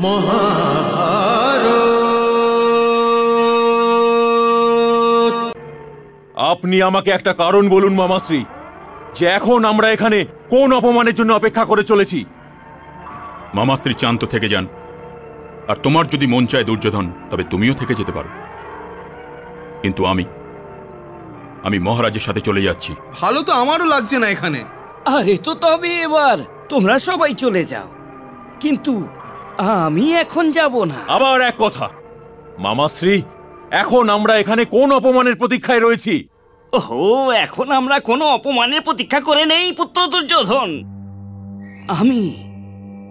মহাভারত। আপনি আমাকে একটা কারণ বলুন মামাশ্রী, যে এখন আমরা এখানে কোন অপমানের জন্য অপেক্ষা করে চলেছি। মামাশ্রী চান্ত থেকে যান, আর তোমার যদি মন চায় দুর্যোধন, তবে তুমিও থেকে যেতে পারো, কিন্তু আমি মহারাজের সাথে চলে যাচ্ছি। ভালো তো আমারও লাগছে না এখানে। আরে তো তবে এবার তোমরা সবাই চলে যাও, কিন্তু আমি এখন যাব না। আবার এক কথা মামাশ্রী, এখন আমরা এখানে কোন অপমানের প্রতীক্ষায় রয়েছি? ওহো, এখন আমরা কোনো অপমানের প্রতীক্ষা করে নেই পুত্র দুর্যোধন। আমি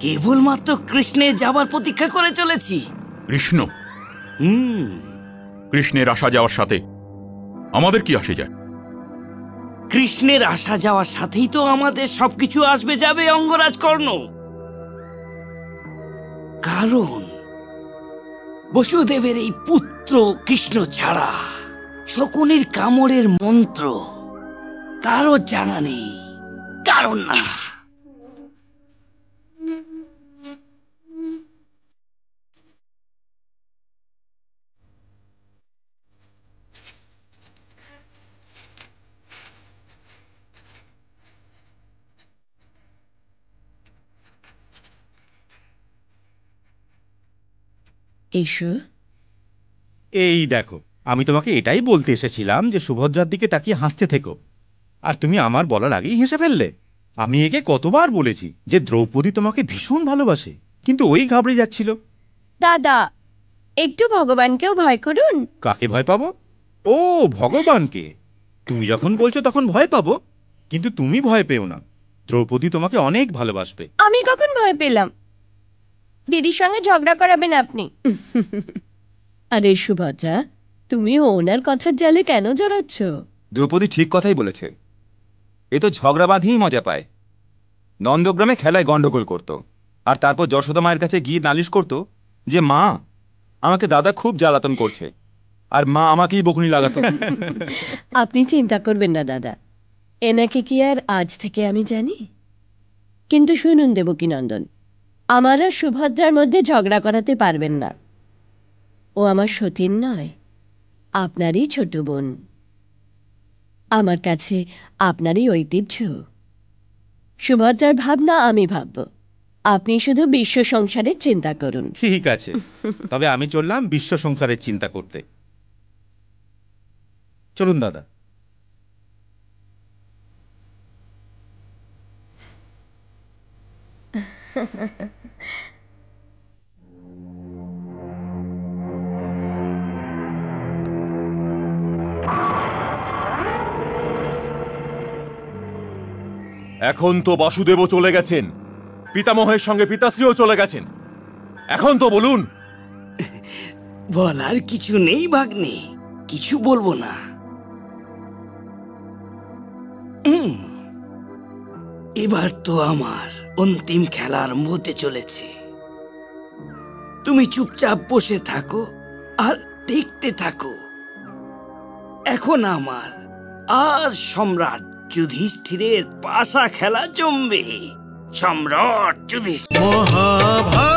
কেবলমাত্র কৃষ্ণের যাবার প্রতীক্ষা করে চলেছি। কৃষ্ণ? কৃষ্ণের আসা যাওয়ার সাথে আমাদের কি আসে যায়? কৃষ্ণের আসা যাওয়ার সাথেই তো আমাদের সবকিছু আসবে যাবে অঙ্গরাজ কর্ণ। কারণ বসুদেবের এই পুত্র কৃষ্ণ ছাড়া শকুনির কামড়ের মন্ত্র কারো জানা নেই, কারণ না। এসো। এই দেখো, আমি তোমাকে এটাই বলতে এসেছিলাম যে সুভদ্রার দিকে তাকিয়ে হাসতে থেকো, আর তুমি আমার বলার আগেই হেসে ফেললে। আমি একে কতবার বলেছি যে দ্রৌপদী তোমাকে ভীষণ ভালোবাসে, কিন্তু ওই ঘাবড়ে যাচ্ছিল। দাদা, একটু ভগবানকেও ভয় করুন। কাকে ভয় পাবো? ও, ভগবানকে। তুমি যখন বলছো তখন ভয় পাবো, কিন্তু তুমি ভয় পেও না, দ্রৌপদী তোমাকে অনেক ভালোবাসবে। আমি কখন ভয় পেলাম? দিদির সঙ্গে ঝগড়া করাবেন আপনি। আরে সুভদ্রা, তুমি ওনার কথার জালে কেন জড়াচ্ছ? দ্রৌপদী ঠিক কথাই বলেছে, এ তো ঝগড়া বাঁধিয়েই মজা পায়। নন্দগ্রামে খেলায় গন্ডগোল করত, আর তারপর যশোদা মায়ের কাছে গিয়ে নালিশ করত যে মা, আমাকে দাদা খুব জ্বালাতন করছে, আর মা আমাকেই বকুনি লাগাতো। আপনি চিন্তা করবেন না দাদা, এনাকে কি আর আজ থেকে আমি জানি? কিন্তু শুনুন দেবকীনন্দন, আমার আর সুভদ্রার মধ্যে ঝগড়া করাতে পারবেন না। ও আমার সতীন নয়, আপনারই ছোট বোন। আমার কাছে আপনারই ঐতিহ্য। সুভদ্রার ভাবনা আমি ভাবব, আপনি শুধু বিশ্ব সংসারের চিন্তা করুন। ঠিক আছে, তবে আমি চললাম বিশ্ব সংসারের চিন্তা করতে। চলুন দাদা। এখন তো বাসুদেবও চলে গেছেন, পিতামহের সঙ্গে পিতাশ্রীও চলে গেছেন, এখন তো বলুন। বলার কিছু নেই ভাগ্নে, কিছু বলবো না। এবার তো আমার অন্তিম খেলা আরম্ভ হতে চলেছে। তুমি চুপচাপ বসে থাকো আর দেখতে থাকো। এখন আমার আর সম্রাট যুধিষ্ঠিরের পাশা খেলা জমবে। সম্রাট যুধিষ্ঠির। মহাভারত।